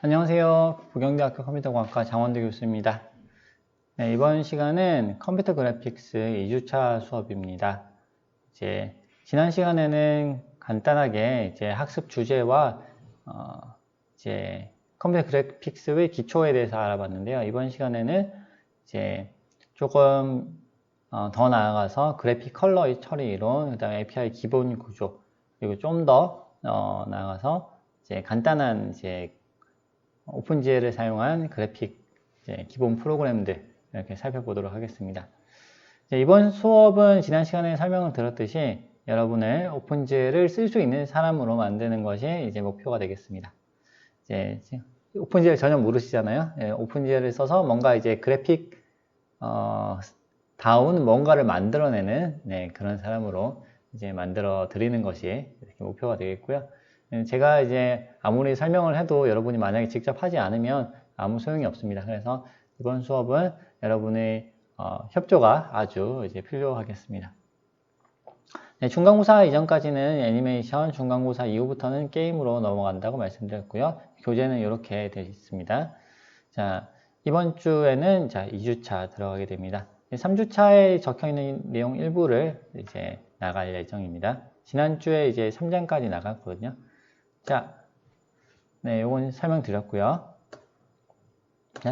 안녕하세요. 부경대학교 컴퓨터공학과 장원대 교수입니다. 네, 이번 시간은 컴퓨터 그래픽스 2주차 수업입니다. 지난 시간에는 간단하게 학습 주제와 컴퓨터 그래픽스의 기초에 대해서 알아봤는데요. 이번 시간에는 조금 더 나아가서 그래픽 컬러 처리 이론, 그 다음에 API 기본 구조, 그리고 좀 더 나아가서 간단한 오픈GL을 사용한 그래픽 기본 프로그램들 이렇게 살펴보도록 하겠습니다. 이번 수업은 지난 시간에 설명을 드렸듯이 여러분을 오픈GL을 쓸 수 있는 사람으로 만드는 것이 목표가 되겠습니다. 오픈GL 전혀 모르시잖아요. 오픈GL을 써서 뭔가 그래픽 다운 뭔가를 만들어내는 그런 사람으로 만들어 드리는 것이 이렇게 목표가 되겠고요. 제가 아무리 설명을 해도 여러분이 만약에 직접 하지 않으면 아무 소용이 없습니다. 그래서 이번 수업은 여러분의 협조가 아주 필요하겠습니다. 중간고사 이전까지는 애니메이션, 중간고사 이후부터는 게임으로 넘어간다고 말씀드렸고요. 교재는 이렇게 되어 있습니다. 자, 이번 주에는 2주차 들어가게 됩니다. 3주차에 적혀 있는 내용 일부를 나갈 예정입니다. 지난주에 3장까지 나갔거든요. 자, 요건 설명드렸고요.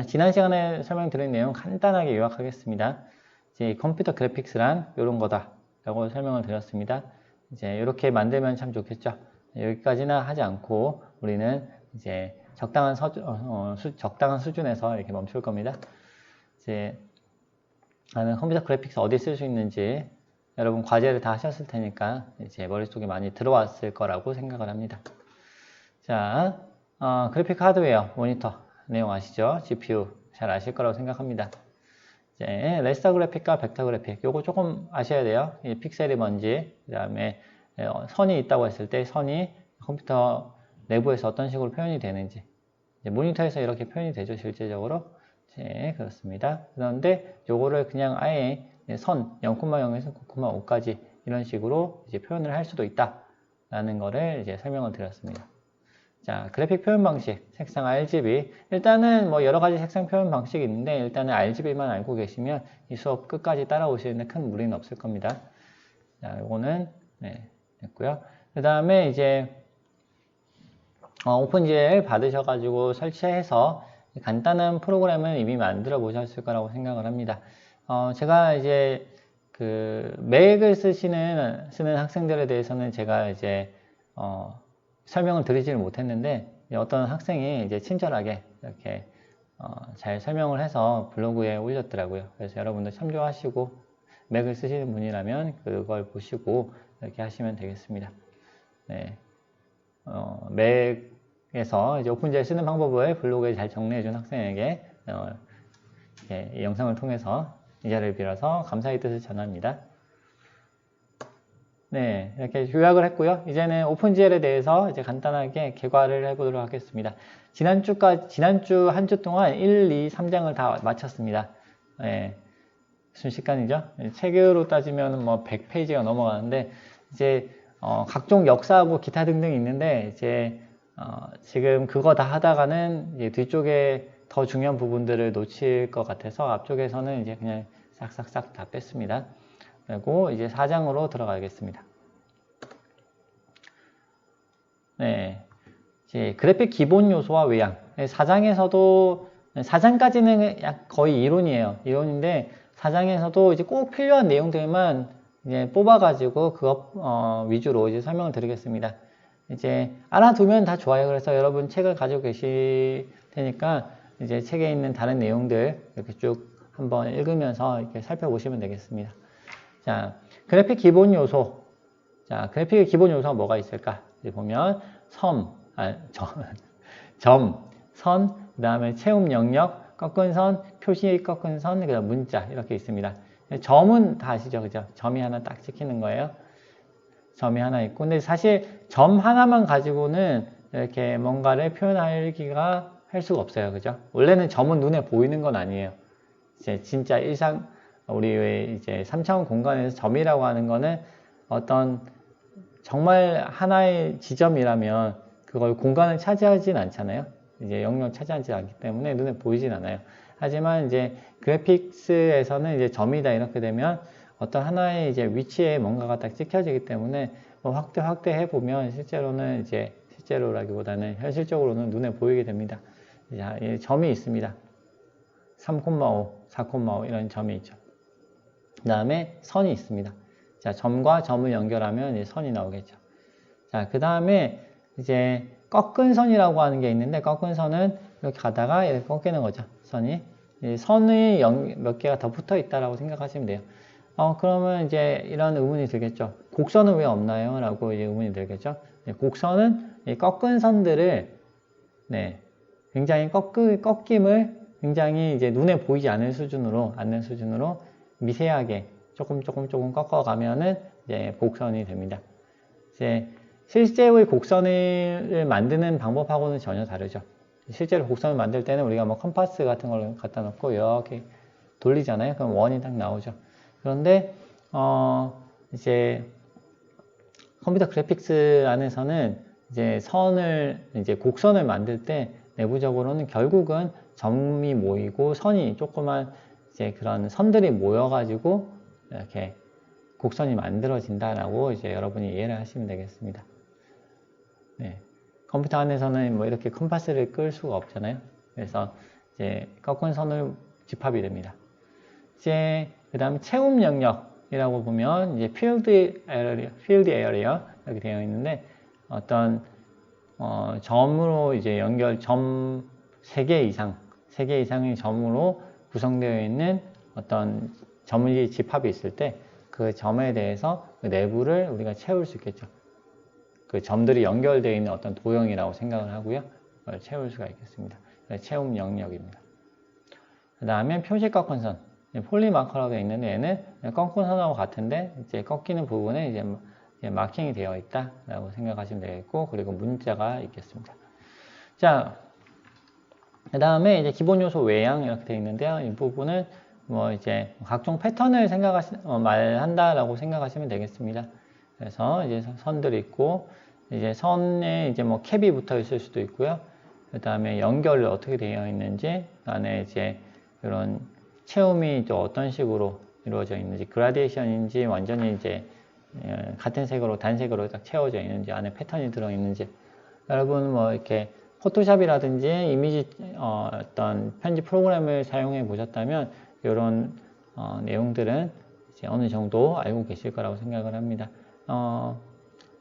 지난 시간에 설명드린 내용 간단하게 요약하겠습니다. 컴퓨터 그래픽스란 이런 거다 라고 설명을 드렸습니다. 이렇게 만들면 참 좋겠죠. 여기까지나 하지 않고 우리는 적당한 수준에서 이렇게 멈출 겁니다. 나는 컴퓨터 그래픽스 어디 쓸 수 있는지 여러분 과제를 다 하셨을 테니까 머릿속에 많이 들어왔을 거라고 생각을 합니다. 자, 그래픽 하드웨어, 모니터 내용 아시죠? GPU 잘 아실 거라고 생각합니다. 레스터 그래픽과 벡터 그래픽 요거 조금 아셔야 돼요. 이 픽셀이 뭔지, 그 다음에 선이 있다고 했을 때 선이 컴퓨터 내부에서 어떤 식으로 표현이 되는지, 모니터에서 이렇게 표현이 되죠, 실제적으로. 그렇습니다. 그런데 요거를 그냥 아예 선 0,0에서 9,5까지 이런 식으로 표현을 할 수도 있다 라는 거를 설명을 드렸습니다. 자, 그래픽 표현 방식, 색상 RGB. 일단은 여러 가지 색상 표현 방식이 있는데, 일단은 RGB만 알고 계시면 이 수업 끝까지 따라오시는데 큰 무리는 없을 겁니다. 자, 요거는, 됐고요. 그 다음에 오픈GL 받으셔가지고 설치해서 간단한 프로그램을 이미 만들어 보셨을 거라고 생각을 합니다. 제가 맥을 쓰는 학생들에 대해서는 제가 설명을 드리지를 못했는데, 어떤 학생이 친절하게 이렇게 잘 설명을 해서 블로그에 올렸더라고요. 그래서 여러분들 참조하시고 맥을 쓰시는 분이라면 그걸 보시고 이렇게 하시면 되겠습니다. 맥에서 오픈GL 쓰는 방법을 블로그에 잘 정리해준 학생에게 이 영상을 통해서 이 자리를 빌어서 감사의 뜻을 전합니다. 이렇게 요약을 했고요. 이제는 오픈GL에 대해서 간단하게 개괄을 해보도록 하겠습니다. 지난주 한 주 동안 1, 2, 3장을 다 마쳤습니다. 순식간이죠. 책으로 따지면 100페이지가 넘어가는데, 각종 역사하고 기타 등등이 있는데, 지금 그거 다 하다가는 뒤쪽에 더 중요한 부분들을 놓칠 것 같아서 앞쪽에서는 그냥 싹싹싹 다 뺐습니다. 그리고 4장으로 들어가겠습니다. 그래픽 기본 요소와 외양. 4장까지는 거의 이론이에요. 이론인데 4장에서도 꼭 필요한 내용들만 뽑아가지고 그것 위주로 설명을 드리겠습니다. 알아두면 다 좋아요. 그래서 여러분 책을 가지고 계실 테니까 책에 있는 다른 내용들 이렇게 쭉 한번 읽으면서 이렇게 살펴보시면 되겠습니다. 자, 그래픽 기본 요소. 자, 그래픽의 기본 요소가 뭐가 있을까? 보면 점, 선, 그 다음에 채움 영역, 꺾은 선, 표시 꺾은 선, 그 다음 문자 이렇게 있습니다. 점은 다 아시죠? 그죠? 점이 하나 딱 찍히는 거예요. 점이 하나 있고, 근데 사실 점 하나만 가지고는 이렇게 뭔가를 표현하기가 할 수가 없어요. 그죠? 원래는 점은 눈에 보이는 건 아니에요. 진짜 우리 3차원 공간에서 점이라고 하는 거는 어떤 정말 하나의 지점이라면 그걸 공간을 차지하진 않잖아요. 이제 영역 차지하지 않기 때문에 눈에 보이진 않아요. 하지만 이제 그래픽스에서는 이제 점이다 이렇게 되면 어떤 하나의 이제 위치에 뭔가가 딱 찍혀지기 때문에 뭐 확대해 보면 실제로라기보다는 현실적으로는 눈에 보이게 됩니다. 자, 이 점이 있습니다. 3,5, 4,5 이런 점이 있죠. 그 다음에 선이 있습니다. 자, 점과 점을 연결하면 이제 선이 나오겠죠. 자, 그 다음에 이제 꺾은 선이라고 하는 게 있는데, 꺾은 선은 이렇게 가다가 이렇게 꺾이는 거죠. 선이. 선이 몇 개가 더 붙어 있다라고 생각하시면 돼요. 그러면 이제 이런 의문이 들겠죠. 곡선은 왜 없나요? 라고 이제 의문이 들겠죠. 곡선은 이 꺾은 선들을, 네, 굉장히 꺾임을 굉장히 이제 눈에 보이지 않는 수준으로 미세하게 조금 꺾어가면은 이제 곡선이 됩니다. 이제 실제의 곡선을 만드는 방법하고는 전혀 다르죠. 실제로 곡선을 만들 때는 우리가 뭐 컴파스 같은 걸 갖다 놓고 이렇게 돌리잖아요. 그럼 원이 딱 나오죠. 그런데 이제 컴퓨터 그래픽스 안에서는 이제 곡선을 만들 때 내부적으로는 결국은 점이 모이고 선이 조그만 이제 그런 선들이 모여가지고 이렇게 곡선이 만들어진다라고 이제 여러분이 이해를 하시면 되겠습니다. 네. 컴퓨터 안에서는 뭐 이렇게 컴파스를 끌 수가 없잖아요. 그래서 이제 꺾은 선을 집합이 됩니다. 이제 그 다음에 채움 영역이라고 보면 이제 field area 이렇게 되어 있는데 어떤 점으로 이제 점 3개 이상의 점으로 구성되어 있는 어떤 점의 집합이 있을 때 그 점에 대해서 그 내부를 우리가 채울 수 있겠죠. 그 점들이 연결되어 있는 어떤 도형이라고 생각을 하고요. 그걸 채울 수가 있겠습니다. 채움 영역입니다. 그 다음에 표시 꺾은 선. 폴리마커라고 되어 있는데 얘는 꺾은 선하고 같은데 이제 꺾이는 부분에 이제 마킹이 되어 있다라고 생각하시면 되겠고, 그리고 문자가 있겠습니다. 자, 그 다음에 이제 기본 요소 외양 이렇게 되어 있는데요. 이 부분은 뭐 이제 각종 패턴을 말한다라고 생각하시면 되겠습니다. 그래서 이제 선들이 있고, 이제 선에 이제 뭐 캡이 붙어 있을 수도 있고요. 그 다음에 연결이 어떻게 되어 있는지, 안에 이제 이런 채움이 또 어떤 식으로 이루어져 있는지, 그라데이션인지 완전히 이제 같은 색으로 단색으로 딱 채워져 있는지, 안에 패턴이 들어 있는지. 여러분 뭐 이렇게 포토샵이라든지 이미지 어떤 편집 프로그램을 사용해 보셨다면 이런 내용들은 이제 어느 정도 알고 계실 거라고 생각을 합니다.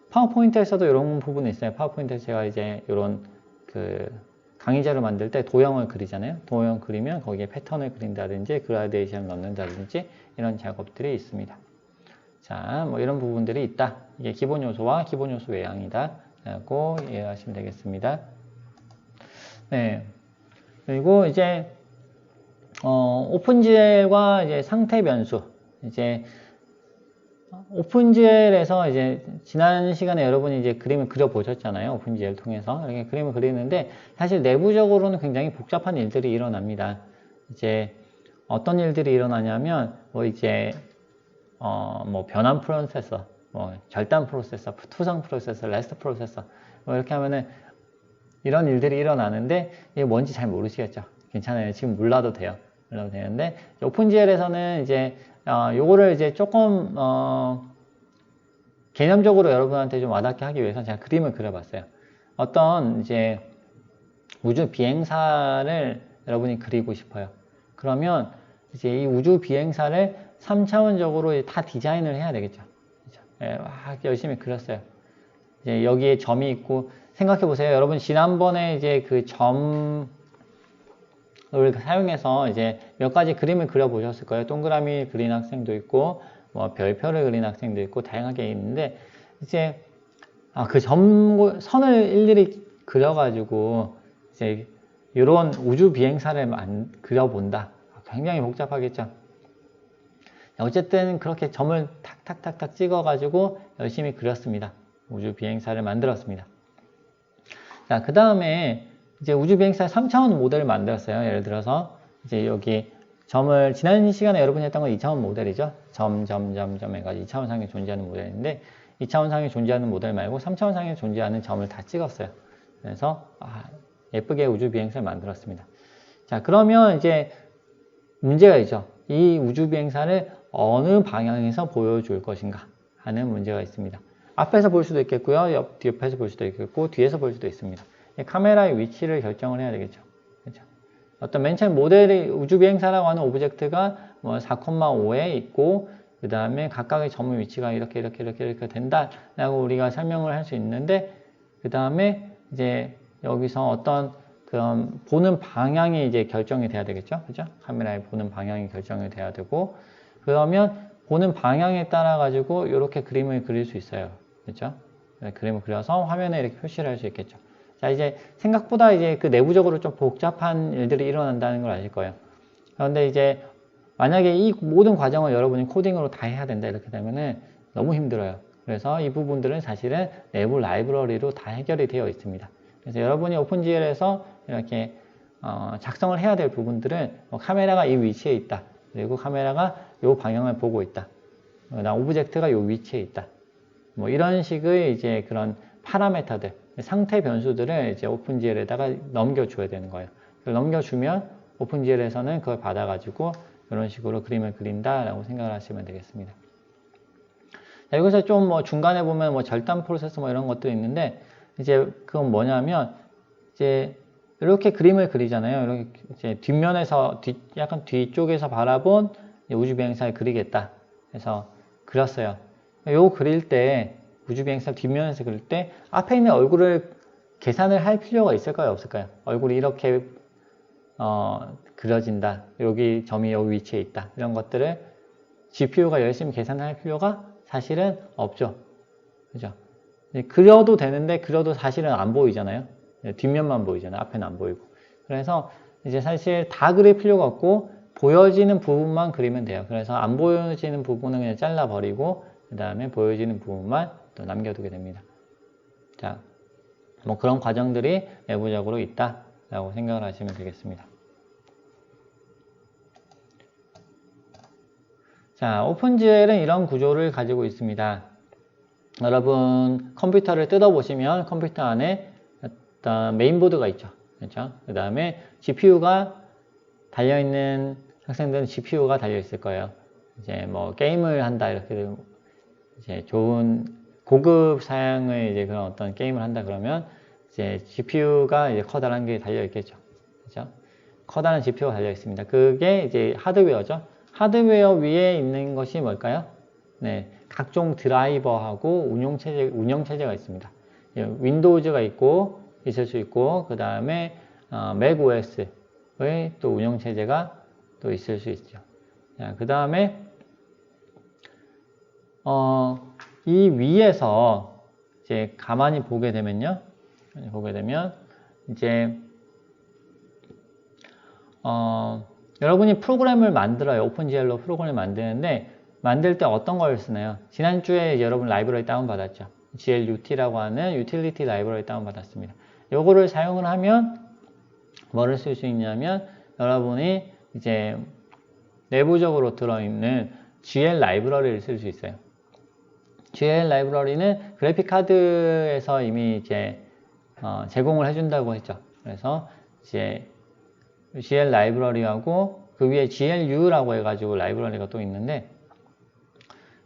파워포인트에서도 이런 부분이 있어요. 파워포인트에서 제가 이제 이런 그 강의자를 만들 때 도형을 그리잖아요. 도형 그리면 거기에 패턴을 그린다든지 그라데이션을 넣는다든지 이런 작업들이 있습니다. 자, 뭐 이런 부분들이 있다. 이게 기본 요소와 기본 요소 외양이다 라고 이해하시면 되겠습니다. 네. 그리고 이제 오픈GL과 이제 상태 변수. 이제 오픈GL에서 이제 지난 시간에 여러분이 이제 그림을 그려 보셨잖아요. 오픈GL 통해서 이렇게 그림을 그리는데 사실 내부적으로는 굉장히 복잡한 일들이 일어납니다. 이제 어떤 일들이 일어나냐면 뭐 이제 뭐 변환 프로세서, 뭐 절단 프로세서, 투성 프로세서, 레스트 프로세서 뭐 이렇게 하면은 이런 일들이 일어나는데 이게 뭔지 잘 모르시겠죠. 괜찮아요. 지금 몰라도 돼요. 몰라도 되는데 오픈GL에서는 이제 요거를 이제 조금 개념적으로 여러분한테 좀 와닿게 하기 위해서 제가 그림을 그려봤어요. 어떤 이제 우주 비행사를 여러분이 그리고 싶어요. 그러면 이제 이 우주 비행사를 3차원적으로 다 디자인을 해야 되겠죠. 그렇죠? 예, 막 열심히 그렸어요. 이제 여기에 점이 있고 생각해 보세요. 여러분 지난번에 이제 그 점을 사용해서 이제 몇 가지 그림을 그려 보셨을 거예요. 동그라미 그린 학생도 있고 뭐 별표를 그린 학생도 있고 다양하게 있는데 이제 그 선을 일일이 그려가지고 이제 이런 우주 비행사를 그려본다. 굉장히 복잡하겠죠. 어쨌든 그렇게 점을 탁탁탁탁 찍어가지고 열심히 그렸습니다. 우주 비행사를 만들었습니다. 자, 그 다음에 이제 우주 비행사 3차원 모델을 만들었어요. 예를 들어서 이제 여기 점을 지난 시간에 여러분이 했던 건 2차원 모델이죠. 점 해가지고 2차원 상에 존재하는 모델인데 2차원 상에 존재하는 모델 말고 3차원 상에 존재하는 점을 다 찍었어요. 그래서 예쁘게 우주 비행사를 만들었습니다. 자, 그러면 이제 문제가 있죠. 이 우주 비행사를 어느 방향에서 보여줄 것인가 하는 문제가 있습니다. 앞에서 볼 수도 있겠고요. 옆에서 볼 수도 있겠고, 뒤에서 볼 수도 있습니다. 카메라의 위치를 결정을 해야 되겠죠. 그렇죠? 어떤 맨 처음 모델이 우주 비행사라고 하는 오브젝트가 뭐 4,5에 있고, 그 다음에 각각의 점의 위치가 이렇게 된다라고 우리가 설명을 할 수 있는데, 그 다음에 이제 여기서 어떤 그런 보는 방향이 이제 결정이 돼야 되겠죠. 그죠? 카메라의 보는 방향이 결정이 돼야 되고, 그러면 보는 방향에 따라 가지고 이렇게 그림을 그릴 수 있어요. 그렇죠? 그림을 그려서 화면에 이렇게 표시를 할 수 있겠죠. 자, 이제 생각보다 이제 그 내부적으로 좀 복잡한 일들이 일어난다는 걸 아실 거예요. 그런데 이제 만약에 이 모든 과정을 여러분이 코딩으로 다 해야 된다 이렇게 되면은 너무 힘들어요. 그래서 이 부분들은 사실은 내부 라이브러리로 다 해결이 되어 있습니다. 그래서 여러분이 오픈GL에서 이렇게 작성을 해야 될 부분들은 카메라가 이 위치에 있다. 그리고 카메라가 이 방향을 보고 있다. 오브젝트가 이 위치에 있다. 뭐 이런 식의 이제 그런 파라메터들, 상태 변수들을 이제 오픈GL에다가 넘겨줘야 되는 거예요. 넘겨주면 오픈GL에서는 그걸 받아가지고 이런 식으로 그림을 그린다라고 생각을 하시면 되겠습니다. 자, 여기서 좀 뭐 중간에 보면 뭐 절단 프로세스 뭐 이런 것도 있는데, 이제 그건 뭐냐면, 이제 이렇게 그림을 그리잖아요. 이렇게 이제 뒷면에서, 약간 뒤쪽에서 바라본 우주 비행사를 그리겠다. 해서 그렸어요. 요거 그릴 때, 우주 비행사 뒷면에서 그릴 때, 앞에 있는 얼굴을 계산을 할 필요가 있을까요? 없을까요? 얼굴이 이렇게, 그려진다. 여기 점이 여기 위치에 있다. 이런 것들을 GPU가 열심히 계산할 필요가 사실은 없죠. 그죠? 그려도 되는데, 그려도 사실은 안 보이잖아요. 뒷면만 보이잖아요. 앞에는 안 보이고. 그래서 이제 사실 다 그릴 필요가 없고, 보여지는 부분만 그리면 돼요. 그래서 안 보여지는 부분은 그냥 잘라버리고, 그 다음에 보여지는 부분만 또 남겨두게 됩니다. 자, 뭐 그런 과정들이 내부적으로 있다라고 생각을 하시면 되겠습니다. 자, 오픈GL은 이런 구조를 가지고 있습니다. 여러분 컴퓨터를 뜯어보시면 컴퓨터 안에 어떤 메인보드가 있죠. 그렇죠? 그 다음에 GPU가 달려있는 학생들은 GPU가 달려있을 거예요. 이제 뭐 게임을 한다 이렇게 이제 좋은 고급 사양의 이제 그런 어떤 게임을 한다 그러면 이제 GPU가 이제 커다란 게 달려있겠죠. 그렇죠? 커다란 GPU가 달려있습니다. 그게 이제 하드웨어죠. 하드웨어 위에 있는 것이 뭘까요? 네, 각종 드라이버하고 운영체제가 있습니다. 윈도우즈가 있을 수 있고, 그 다음에 맥OS의 또 운영체제가 또 있을 수 있죠. 그 다음에 이 위에서 이제 가만히 보게 되면요, 이제 여러분이 프로그램을 만들어요. 오픈GL로 프로그램을 만드는데, 만들 때 어떤 걸 쓰나요? 지난주에 여러분 라이브러리 다운받았죠. GLUT라고 하는 유틸리티 라이브러리 다운받았습니다. 요거를 사용을 하면 뭐를 쓸 수 있냐면, 여러분이 이제 내부적으로 들어있는 GL 라이브러리를 쓸 수 있어요. GL 라이브러리는 그래픽카드에서 이미 이제 제공을 해준다고 했죠. 그래서 이제 GL 라이브러리하고 그 위에 GLU라고 해가지고 라이브러리가 또 있는데,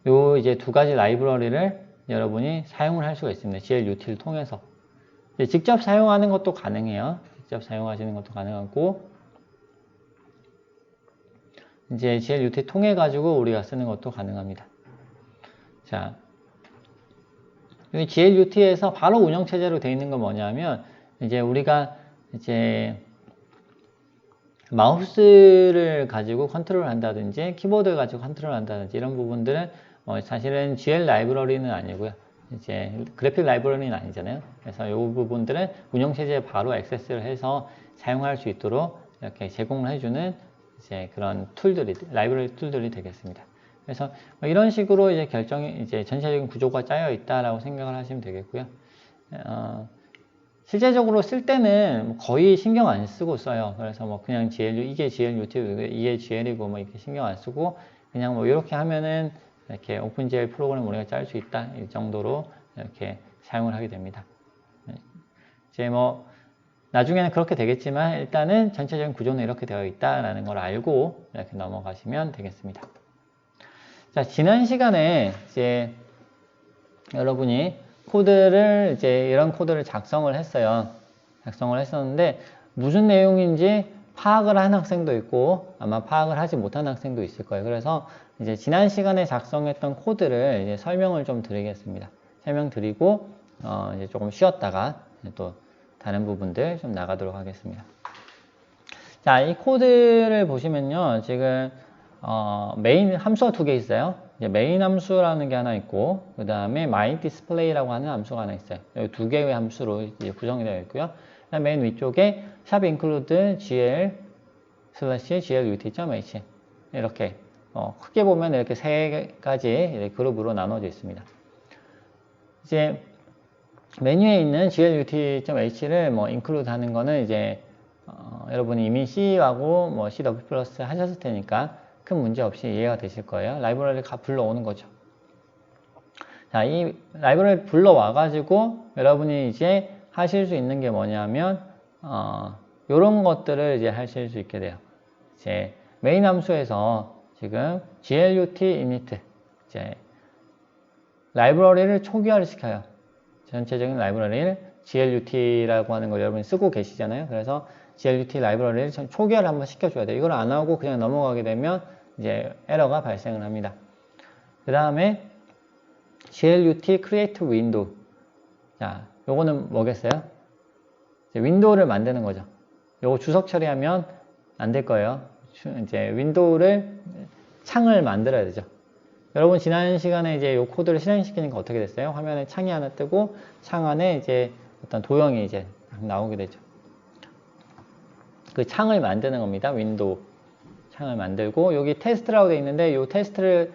요 이제 두 가지 라이브러리를 여러분이 사용을 할 수가 있습니다. GLUT를 통해서. 직접 사용하는 것도 가능해요. 직접 사용하시는 것도 가능하고, 이제 GLUT 통해 가지고 우리가 쓰는 것도 가능합니다. 자, 여기 GLUT에서 바로 운영체제로 되어 있는 건 뭐냐면, 이제 우리가 이제 마우스를 가지고 컨트롤 한다든지 키보드 가지고 컨트롤 한다든지 이런 부분들은 사실은 GL 라이브러리는 아니고요. 이제 그래픽 라이브러리는 아니잖아요. 그래서 이 부분들은 운영체제에 바로 액세스를 해서 사용할 수 있도록 이렇게 제공을 해주는 이제 그런 툴들이, 라이브러리 툴들이 되겠습니다. 그래서 이런 식으로 이제 이제 전체적인 구조가 짜여 있다라고 생각을 하시면 되겠고요. 실제적으로 쓸 때는 거의 신경 안 쓰고 써요. 그래서 뭐 그냥 GLU, 이게 GLUT, 이게 GL이고 뭐 이렇게 신경 안 쓰고 그냥 뭐 이렇게 하면은 이렇게 오픈GL 프로그램 우리가 짤 수 있다. 이 정도로 이렇게 사용을 하게 됩니다. 이제 뭐 나중에는 그렇게 되겠지만 일단은 전체적인 구조는 이렇게 되어 있다라는 걸 알고 이렇게 넘어가시면 되겠습니다. 자, 지난 시간에 이제 여러분이 코드를 이제 이런 코드를 작성을 했어요. 작성을 했었는데 무슨 내용인지 파악을 한 학생도 있고 아마 파악을 하지 못한 학생도 있을 거예요. 그래서 이제 지난 시간에 작성했던 코드를 이제 설명을 좀 드리겠습니다. 설명드리고 이제 조금 쉬었다가 또 다른 부분들 좀 나가도록 하겠습니다. 자, 이 코드를 보시면요. 지금 메인 함수가 두 개 있어요. 이제 메인 함수라는 게 하나 있고 그 다음에 myDisplay라고 하는 함수가 하나 있어요. 여기 두 개의 함수로 이제 구성이 되어 있고요. 맨 위쪽에 샵 include gl/glut.h 이렇게 크게 보면 이렇게 세 가지 그룹으로 나눠져 있습니다. 이제 메뉴에 있는 glut.h를 뭐 include 하는 거는 이제 여러분이 이미 C하고 뭐 CW+ 하셨을 테니까 큰 문제 없이 이해가 되실 거예요. 라이브러리를 불러오는 거죠. 자, 이 라이브러리를 불러와 가지고 여러분이 이제 하실 수 있는 게 뭐냐면 요런 것들을 이제 하실 수 있게 돼요. 이제 메인 함수에서 지금 glut init 이제 라이브러리를 초기화를 시켜요. 전체적인 라이브러리를 glut라고 하는 걸 여러분이 쓰고 계시잖아요. 그래서 glut 라이브러리를 초기화를 한번 시켜줘야 돼요. 이걸 안 하고 그냥 넘어가게 되면 이제 에러가 발생을 합니다. 그 다음에 glut create window. 자, 요거는 뭐겠어요? 이제 윈도우를 만드는 거죠. 요거 주석 처리하면 안 될 거예요. 이제 윈도우를 창을 만들어야 되죠. 여러분 지난 시간에 이제 요 코드를 실행시키니까 어떻게 됐어요? 화면에 창이 하나 뜨고 창 안에 이제 어떤 도형이 이제 나오게 되죠. 그 창을 만드는 겁니다. 윈도우 창을 만들고 여기 테스트라고 되어 있는데 요 테스트를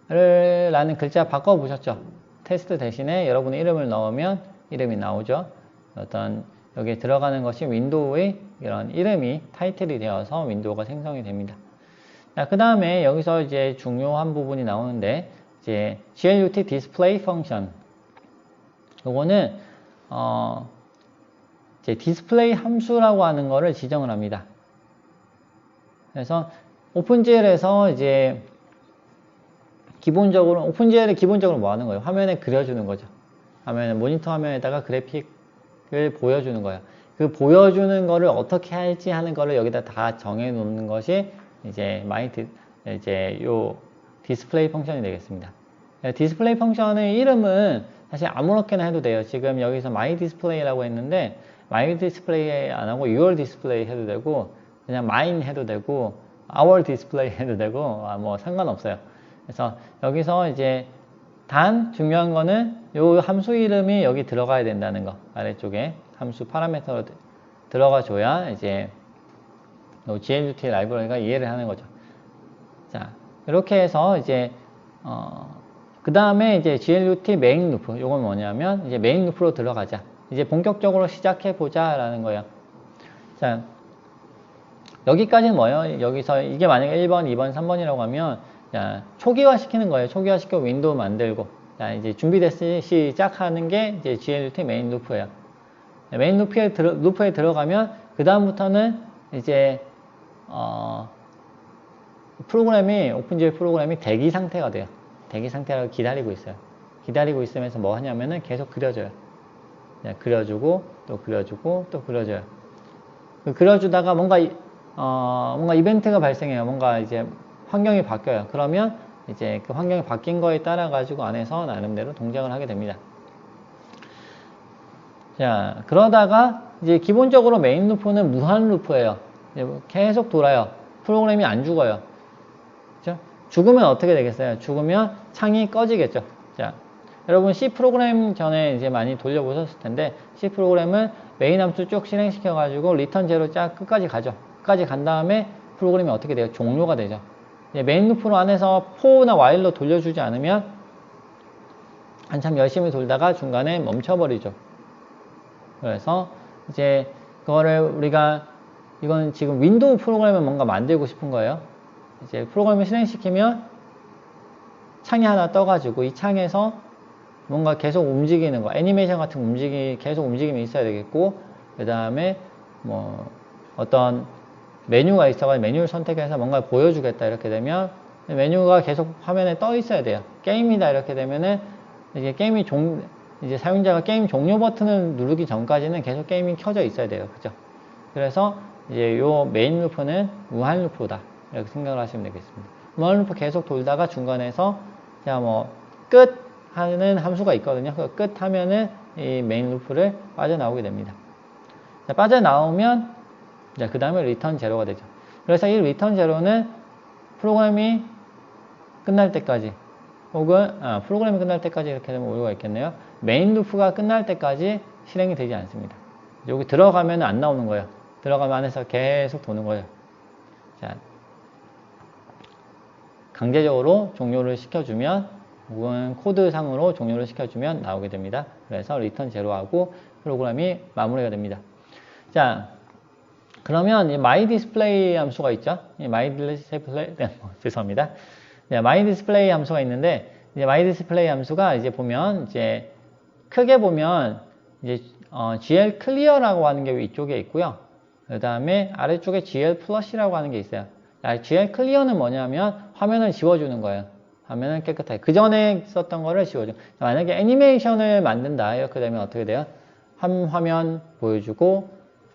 라는 글자 바꿔 보셨죠? 테스트 대신에 여러분의 이름을 넣으면 이름이 나오죠. 어떤 여기에 들어가는 것이 윈도우의 이런 이름이 타이틀이 되어서 윈도우가 생성이 됩니다. 자, 그 다음에 여기서 이제 중요한 부분이 나오는데 이제 glut display function 요거는 이제 디스플레이 함수라고 하는 거를 지정을 합니다. 그래서 오픈GL에서 이제 기본적으로 오픈GL이 기본적으로 뭐 하는 거예요? 화면에 그려주는 거죠. 화면에 모니터 화면에다가 그래픽을 보여주는 거예요. 그 보여주는 거를 어떻게 할지 하는 거를 여기다 다 정해 놓는 것이 이제 이제 요 디스플레이 펑션이 되겠습니다. 디스플레이 펑션의 이름은 사실 아무렇게나 해도 돼요. 지금 여기서 myDisplay라고 했는데 myDisplay 안 하고 yourDisplay 해도 되고 그냥 mine 해도 되고 ourDisplay 해도 되고 뭐 상관없어요. 그래서 여기서 이제 단 중요한 거는 요 함수 이름이 여기 들어가야 된다는 거. 아래쪽에 함수 파라미터로 들어가 줘야 이제 glut 라이브러리가 이해를 하는 거죠. 자, 이렇게 해서 이제 그 다음에 이제 glut main loop 요건 뭐냐면 이제 메인 루프로 들어가자. 이제 본격적으로 시작해 보자 라는 거예요. 자, 여기까지는 뭐예요? 여기서 이게 만약에 1번, 2번, 3번이라고 하면 자, 초기화 시키는 거예요. 초기화 시켜 윈도우 만들고 자, 이제 준비됐으니 시작하는 게 이제 glut 메인 루프예요. 메인 루프에 들어가면 그 다음부터는 이제 프로그램이 오픈GL 프로그램이 대기 상태가 돼요. 대기 상태라고 기다리고 있어요. 기다리고 있으면서 뭐 하냐면은 계속 그려줘요. 그려주고 또 그려주고 또 그려줘요. 그려주다가 뭔가 이벤트가 발생해요. 뭔가 이제 환경이 바뀌어요. 그러면 이제 그 환경이 바뀐 거에 따라 가지고 안에서 나름대로 동작을 하게 됩니다. 자, 그러다가 이제 기본적으로 메인 루프는 무한 루프예요. 계속 돌아요. 프로그램이 안 죽어요. 그렇죠? 죽으면 어떻게 되겠어요? 죽으면 창이 꺼지겠죠. 자, 여러분 C 프로그램 전에 이제 많이 돌려보셨을 텐데 C 프로그램은 메인 함수 쭉 실행시켜 가지고 return 제로 쫙 끝까지 가죠. 끝까지 간 다음에 프로그램이 어떻게 돼요? 종료가 되죠. 메인 루프로 안에서 for나 while로 돌려주지 않으면 한참 열심히 돌다가 중간에 멈춰버리죠. 그래서 이제 그거를 우리가 이건 지금 윈도우 프로그램을 뭔가 만들고 싶은 거예요. 이제 프로그램을 실행시키면 창이 하나 떠가지고 이 창에서 뭔가 계속 움직이는 거, 애니메이션 같은 계속 움직임이 있어야 되겠고, 그 다음에 뭐 어떤 메뉴가 있어가지고 메뉴를 선택해서 뭔가를 보여주겠다 이렇게 되면 메뉴가 계속 화면에 떠 있어야 돼요. 게임이다 이렇게 되면은 이제 이제 사용자가 게임 종료 버튼을 누르기 전까지는 계속 게임이 켜져 있어야 돼요. 그죠? 그래서 이제 요 메인 루프는 무한 루프다 이렇게 생각을 하시면 되겠습니다. 무한 루프 계속 돌다가 중간에서 자 뭐 끝 하는 함수가 있거든요. 그 끝 하면은 이 메인 루프를 빠져나오게 됩니다. 자, 빠져나오면 그 다음에 리턴 제로가 되죠. 그래서 이 리턴 제로는 프로그램이 끝날 때까지 혹은 프로그램이 끝날 때까지 이렇게 되면 오류가 있겠네요. 메인 루프가 끝날 때까지 실행이 되지 않습니다. 여기 들어가면 안 나오는 거예요. 들어가면 안에서 계속 도는 거예요. 자, 강제적으로 종료를 시켜주면 혹은 코드상으로 종료를 시켜주면 나오게 됩니다. 그래서 리턴 제로하고 프로그램이 마무리가 됩니다. 자, 그러면 이 myDisplay 함수가 있죠. 이 myDisplay 죄송합니다. myDisplay 함수가 있는데 이제 myDisplay 함수가 이제 보면 이제 크게 보면 이제 GL Clear라고 하는 게 이쪽에 있고요. 그 다음에 아래쪽에 GL Flush라고 하는 게 있어요. GL Clear는 뭐냐면 화면을 지워주는 거예요. 화면을 깨끗하게. 그 전에 썼던 거를 지워줘. 만약에 애니메이션을 만든다 이렇게 되면 어떻게 돼요? 한 화면 보여주고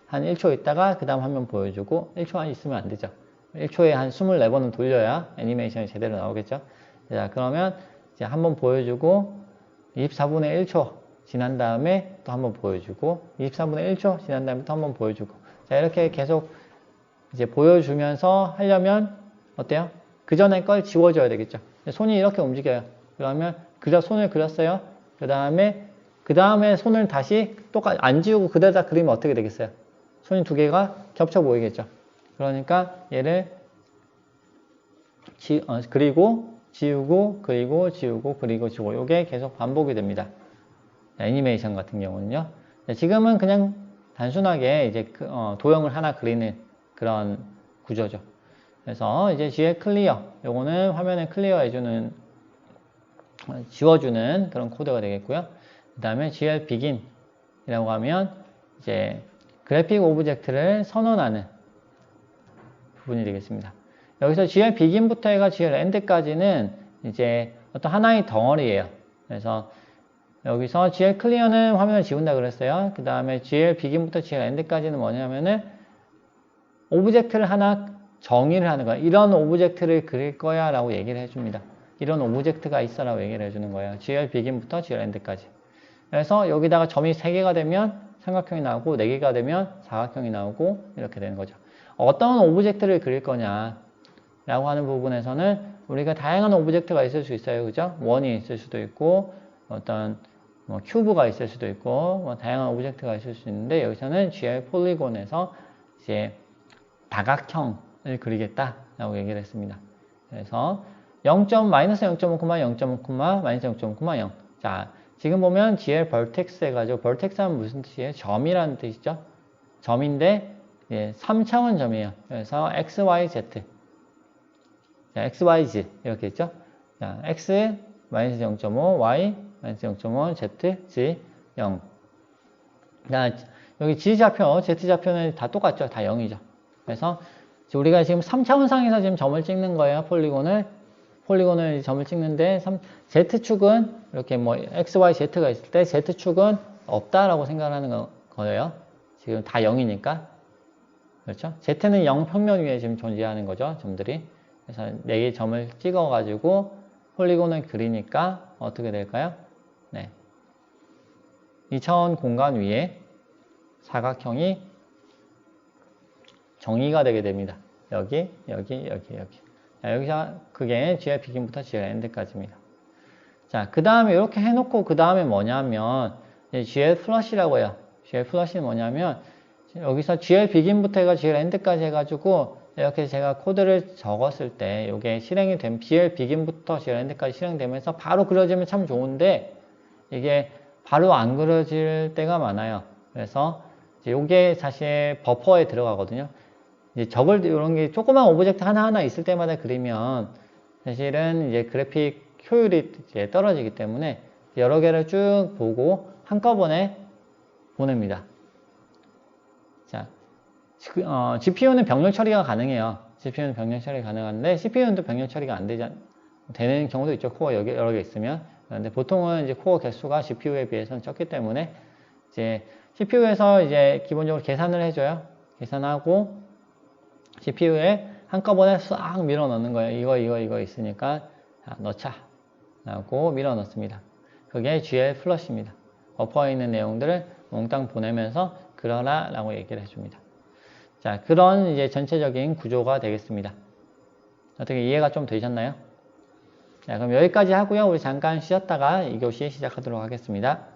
한 1초 있다가 그 다음 화면 보여주고 1초만 있으면 안 되죠. 1초에 한 24번은 돌려야 애니메이션이 제대로 나오겠죠. 자, 그러면 이제 한번 보여주고 24분의 1초 지난 다음에 또 한번 보여주고 24분의 1초 지난 다음에 또 한번 보여주고 자, 이렇게 계속 이제 보여주면서 하려면 어때요? 그 전에 걸 지워줘야 되겠죠. 손이 이렇게 움직여요. 그러면 그저 손을 그렸어요. 그 다음에 손을 다시 똑같이 안 지우고 그대로 그리면 어떻게 되겠어요? 손이 두 개가 겹쳐 보이겠죠. 그러니까 얘를 그리고 지우고 그리고 지우고 그리고 지우고 이게 계속 반복이 됩니다. 애니메이션 같은 경우는요. 지금은 그냥 단순하게 이제 도형을 하나 그리는 그런 구조죠. 그래서 이제 GL 클리어 요거는 화면을 클리어 해주는 지워주는 그런 코드가 되겠고요. 그 다음에 GL begin 이라고 하면 이제 그래픽 오브젝트를 선언하는 부분이 되겠습니다. 여기서 GL begin부터 해가 GL end까지는 이제 어떤 하나의 덩어리예요. 그래서 여기서 GL clear는 화면을 지운다 그랬어요. 그 다음에 GL begin부터 GL end까지는 뭐냐면은 오브젝트를 하나 정의를 하는 거야. 이런 오브젝트를 그릴 거야 라고 얘기를 해줍니다. 이런 오브젝트가 있어 라고 얘기를 해주는 거예요. GL begin부터 GL end까지. 그래서 여기다가 점이 3개가 되면 삼각형이 나오고 4개가 되면 사각형이 나오고 이렇게 되는 거죠. 어떤 오브젝트를 그릴 거냐 라고 하는 부분에서는 우리가 다양한 오브젝트가 있을 수 있어요. 그죠? 원이 있을 수도 있고 어떤 뭐 큐브가 있을 수도 있고 뭐 다양한 오브젝트가 있을 수 있는데 여기서는 GL 폴리곤에서 이제 다각형을 그리겠다 라고 얘기를 했습니다. 그래서 0. 마이너스 0.5, 0.5, 마이너스 0.5, 0. 자, 지금 보면 GL vertex 해가지고 vertex 하면 무슨 뜻이에요? 점이라는 뜻이죠. 점인데 3차원 점이에요. 그래서 x, y, z. 자, x, y, z 이렇게 있죠. 자, x 마이너스 0.5, y 마이너스 0.5, z, z 0. 자, 여기 z 좌표, z 좌표는 다 똑같죠. 다 0이죠. 그래서 우리가 지금 3차원상에서 지금 점을 찍는 거예요. 폴리곤을 점을 찍는데 Z축은 이렇게 뭐 X, Y, Z가 있을 때 Z축은 없다라고 생각하는 거예요. 지금 다 0이니까. 그렇죠? Z는 0 평면 위에 지금 존재하는 거죠. 점들이. 그래서 4개의 점을 찍어가지고 폴리곤을 그리니까 어떻게 될까요? 네. 2차원 공간 위에 사각형이 정의가 되게 됩니다. 여기. 자, 여기서 그게 GL begin부터 GL end까지입니다. 자, 그 다음에 이렇게 해놓고 그 다음에 뭐냐면 GL flush라고 해요. GL flush는 뭐냐면 여기서 GL begin부터 해가 GL end까지 해가지고 이렇게 제가 코드를 적었을 때 이게 실행이 된 GL begin부터 GL end까지 실행되면서 바로 그려지면 참 좋은데 이게 바로 안 그려질 때가 많아요. 그래서 이게 사실 버퍼에 들어가거든요. 이제 이런 게 조그만 오브젝트 하나하나 있을 때마다 그리면 사실은 이제 그래픽 효율이 이제 떨어지기 때문에 여러 개를 쭉 보고 한꺼번에 보냅니다. 자, GPU는 병렬 처리가 가능해요. GPU는 병렬 처리 가능한데 CPU는 또 병렬 처리가 안 되는 경우도 있죠. 코어 여러 개 있으면. 근데 보통은 이제 코어 개수가 GPU에 비해서는 적기 때문에 이제 CPU에서 이제 기본적으로 계산을 해줘요. 계산하고 CPU에 한꺼번에 싹 밀어 넣는 거예요. 이거 있으니까 자, 넣자 라고 밀어 넣습니다. 그게 GL 플러시입니다. 버퍼에 있는 내용들을 몽땅 보내면서 그러라 라고 얘기를 해줍니다. 자, 그런 이제 전체적인 구조가 되겠습니다. 어떻게 이해가 좀 되셨나요? 자, 그럼 여기까지 하고요. 우리 잠깐 쉬었다가 2교시 시작하도록 하겠습니다.